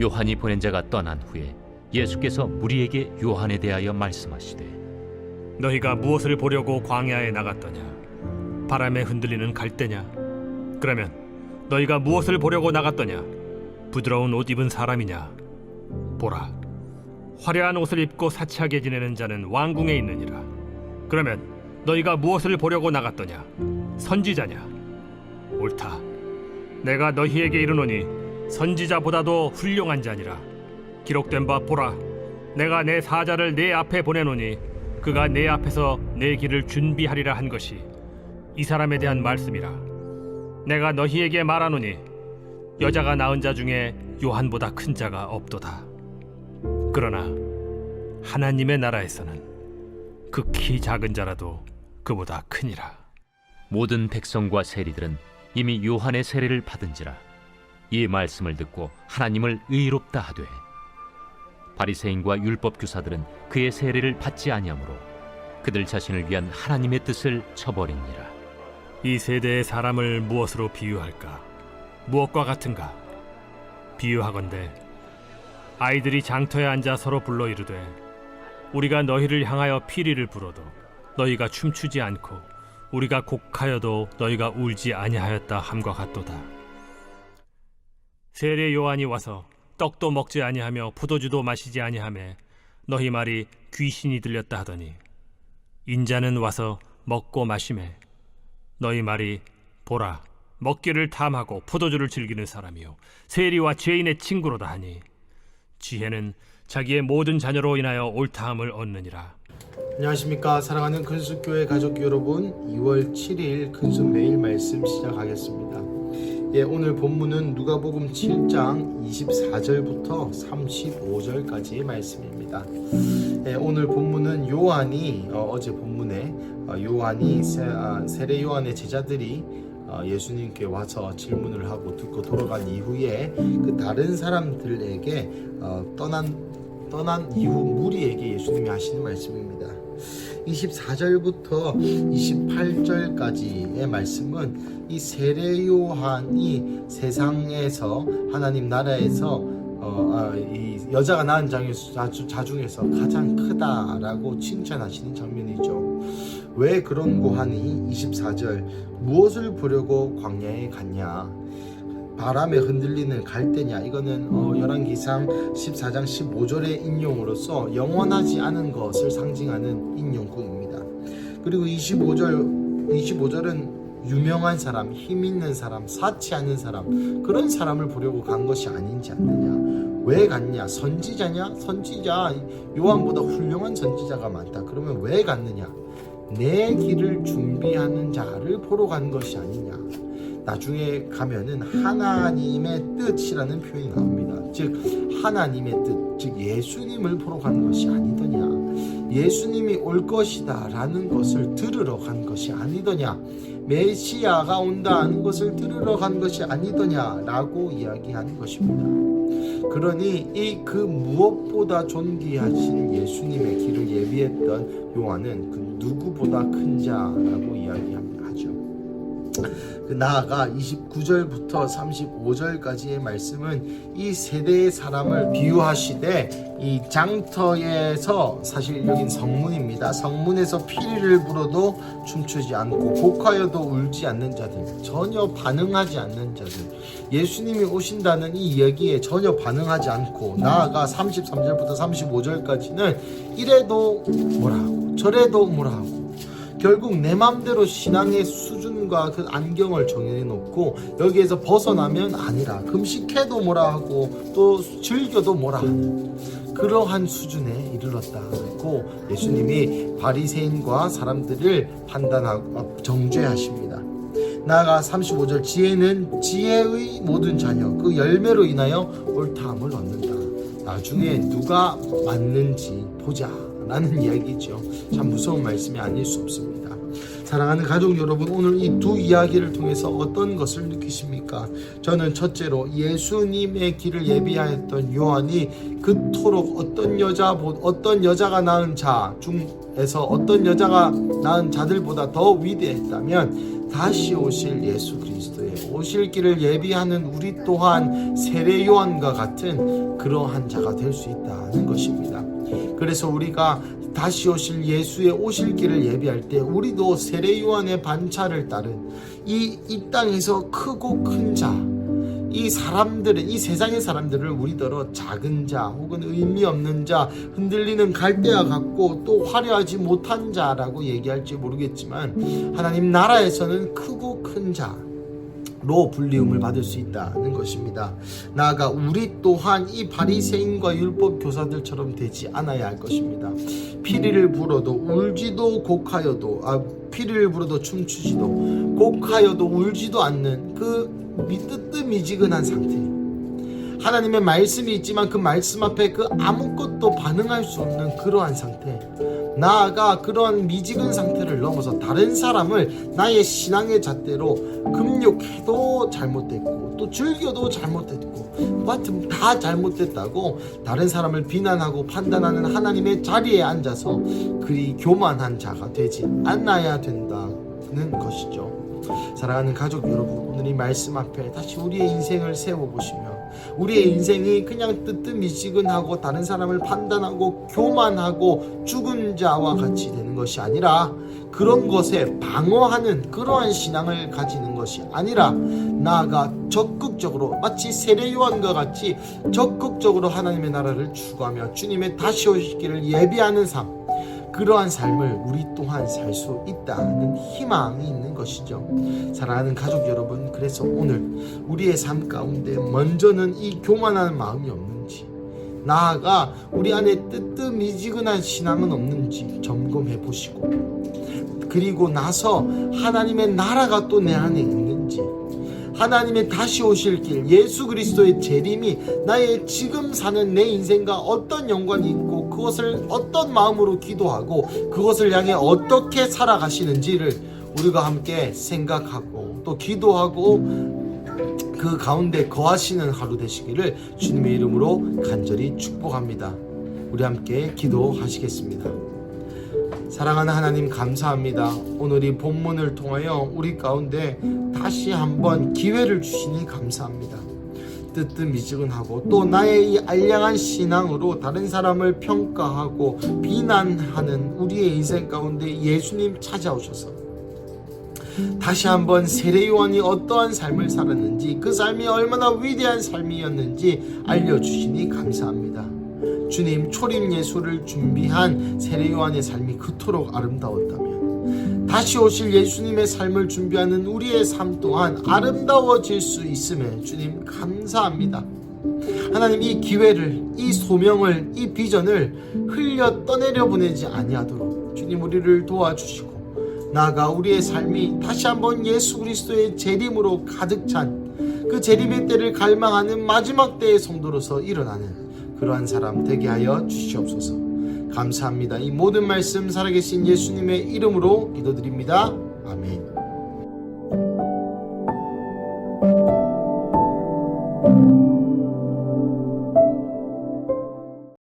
요한이 보낸 자가 떠난 후에 예수께서 무리에게 요한에 대하여 말씀하시되 너희가 무엇을 보려고 광야에 나갔더냐? 바람에 흔들리는 갈대냐? 그러면 너희가 무엇을 보려고 나갔더냐? 부드러운 옷 입은 사람이냐? 보라, 화려한 옷을 입고 사치하게 지내는 자는 왕궁에 있느니라. 그러면 너희가 무엇을 보려고 나갔더냐? 선지자냐? 옳다. 내가 너희에게 이르노니 선지자보다도 훌륭한 자니라. 기록된 바 보라, 내가 내 사자를 내 앞에 보내노니 그가 내 앞에서 내 길을 준비하리라 한 것이 이 사람에 대한 말씀이라. 내가 너희에게 말하노니 여자가 낳은 자 중에 요한보다 큰 자가 없도다. 그러나 하나님의 나라에서는 극히 작은 자라도 그보다 크니라. 모든 백성과 세리들은 이미 요한의 세례를 받은지라 이 말씀을 듣고 하나님을 의롭다 하되 바리새인과 율법 교사들은 그의 세례를 받지 아니하므로 그들 자신을 위한 하나님의 뜻을 저버리니라. 이 세대의 사람을 무엇으로 비유할까? 무엇과 같은가? 비유하건대 아이들이 장터에 앉아 서로 불러 이르되 우리가 너희를 향하여 피리를 불어도 너희가 춤추지 않고 우리가 곡하여도 너희가 울지 아니하였다 함과 같도다. 세례 요한이 와서 떡도 먹지 아니하며 포도주도 마시지 아니하매 너희 말이 귀신이 들렸다 하더니 인자는 와서 먹고 마시매 너희 말이 보라, 먹기를 탐하고 포도주를 즐기는 사람이요 세리와 죄인의 친구로다 하니 지혜는 자기의 모든 자녀로 인하여 옳다함을 얻느니라. 안녕하십니까, 사랑하는 근수교회 가족 여러분, 2월 7일 근수 매일 말씀 시작하겠습니다. 오늘 본문은 누가복음 7장 24절부터 35절까지의 말씀입니다. 오늘 본문은 요한이 어제 본문에 요한이 세례 요한의 제자들이 예수님께 와서 질문을 하고 듣고 돌아간 이후에 그 다른 사람들에게 떠난 이후 무리에게 예수님이 하시는 말씀입니다. 24절부터 28절까지의 말씀은 이 세례 요한이 세상에서 하나님 나라에서 이 여자가 낳은 자 중에서 가장 크다라고 칭찬하시는 장면이죠. 왜 그런고 하니 24절 무엇을 보려고 광야에 갔냐? 바람에 흔들리는 갈대냐? 이거는 열왕기상 14장 15절의 인용으로서 영원하지 않은 것을 상징하는 인용구입니다. 그리고 25절은 유명한 사람, 힘 있는 사람, 사치하는 사람, 그런 사람을 보려고 간 것이 아닌지 않느냐? 왜 갔냐? 선지자냐? 선지자, 요한보다 훌륭한 선지자가 많다. 그러면 왜 갔느냐? 내 길을 준비하는 자를 보러 간 것이 아니냐? 나중에 가면은 하나님의 뜻이라는 표현이 나옵니다. 즉 하나님의 뜻, 즉 예수님을 보러 간 것이 아니더냐? 예수님이 올 것이다 라는 것을 들으러 간 것이 아니더냐? 메시아가 온다는 것을 들으러 간 것이 아니더냐? 라고 이야기하는 것입니다. 그러니 이 그 무엇보다 존귀하신 예수님의 길을 예비했던 요한은 그 누구보다 큰 자라고 이야기하죠. 나아가 29절부터 35절까지의 말씀은 이 세대의 사람을 비유하시되 이 장터에서, 사실 여긴 성문입니다. 성문에서 피리를 불어도 춤추지 않고 곡하여도 울지 않는 자들, 전혀 반응하지 않는 자들, 예수님이 오신다는 이 이야기에 전혀 반응하지 않고, 나아가 33절부터 35절까지는 이래도 뭐라 하고 저래도 뭐라 하고, 결국 내 맘대로 신앙의 수준과 그 안경을 정해놓고 여기에서 벗어나면 아니라, 금식해도 뭐라 하고 또 즐겨도 뭐라 하는 그러한 수준에 이르렀다고 예수님이 바리새인과 사람들을 판단하고 정죄하십니다. 나아가 35절, 지혜는 지혜의 모든 자녀, 그 열매로 인하여 옳다함을 얻는다. 나중에 누가 맞는지 보자 라는 이야기죠. 참 무서운 말씀이 아닐 수 없습니다. 사랑하는 가족 여러분, 오늘 이 두 이야기를 통해서 어떤 것을 느끼십니까? 저는 첫째로 예수님의 길을 예비하였던 요한이 그토록 어떤 여자가 낳은 자 중에서 어떤 여자가 낳은 자들보다 더 위대했다면 다시 오실 예수 그리스도의 오실 길을 예비하는 우리 또한 세례 요한과 같은 그러한 자가 될 수 있다는 것입니다. 그래서 우리가 다시 오실 예수의 오실 길을 예비할 때 우리도 세례 요한의 반차를 따른 이 땅에서 크고 큰 자, 이 세상의 사람들을 우리더러 작은 자 혹은 의미 없는 자, 흔들리는 갈대와 같고 또 화려하지 못한 자라고 얘기할지 모르겠지만 하나님 나라에서는 크고 큰 자로 불리움을 받을 수 있다는 것입니다. 나아가 우리 또한 이 바리새인과 율법 교사들처럼 되지 않아야 할 것입니다. 피리를 불어도 울지도 피리를 불어도 춤추지도 곡하여도 울지도 않는 그 뜨뜻미지근한 상태, 하나님의 말씀이 있지만 그 말씀 앞에 그 아무것도 반응할 수 없는 그러한 상태, 나아가 그러한 미지근 상태를 넘어서 다른 사람을 나의 신앙의 잣대로 금욕해도 잘못됐고 또 즐겨도 잘못됐고 하여튼 다 잘못됐다고 다른 사람을 비난하고 판단하는 하나님의 자리에 앉아서 그리 교만한 자가 되지 않아야 된다는 것이죠. 사랑하는 가족 여러분, 오늘 이 말씀 앞에 다시 우리의 인생을 세워보시며 우리의 인생이 그냥 뜨뜻미지근하고 다른 사람을 판단하고 교만하고 죽은 자와 같이 되는 것이 아니라, 그런 것에 방어하는 그러한 신앙을 가지는 것이 아니라 나아가 적극적으로 마치 세례 요한과 같이 적극적으로 하나님의 나라를 추구하며 주님의 다시 오시기를 예비하는 삶, 그러한 삶을 우리 또한 살 수 있다는 희망이 있는 것이죠. 사랑하는 가족 여러분, 그래서 오늘 우리의 삶 가운데 먼저는 이 교만한 마음이 없는지, 나아가 우리 안에 뜨뜻미지근한 신앙은 없는지 점검해 보시고, 그리고 나서 하나님의 나라가 또 내 안에 있는지, 하나님의 다시 오실 길, 예수 그리스도의 재림이 나의 지금 사는 내 인생과 어떤 연관이 있고 그것을 어떤 마음으로 기도하고 그것을 향해 어떻게 살아가시는지를 우리가 함께 생각하고 또 기도하고 그 가운데 거하시는 하루 되시기를 주님의 이름으로 간절히 축복합니다. 우리 함께 기도하시겠습니다. 사랑하는 하나님, 감사합니다. 오늘 이 본문을 통하여 우리 가운데 다시 한번 기회를 주시니 감사합니다. 뜨뜻미지근하고 또 나의 이 알량한 신앙으로 다른 사람을 평가하고 비난하는 우리의 인생 가운데 예수님 찾아오셔서 다시 한번 세례 요한이 어떠한 삶을 살았는지, 그 삶이 얼마나 위대한 삶이었는지 알려주시니 감사합니다. 주님, 초림 예수를 준비한 세례 요한의 삶이 그토록 아름다웠다면 다시 오실 예수님의 삶을 준비하는 우리의 삶 또한 아름다워질 수 있음에 주님 감사합니다. 하나님, 이 기회를, 이 소명을, 이 비전을 흘려 떠내려 보내지 아니하도록 주님 우리를 도와주시고, 나아가 우리의 삶이 다시 한번 예수 그리스도의 재림으로 가득 찬 그 재림의 때를 갈망하는 마지막 때의 성도로서 일어나는 그러한 사람 되게 하여 주시옵소서. 감사합니다. 이 모든 말씀 살아계신 예수님의 이름으로 기도드립니다. 아멘.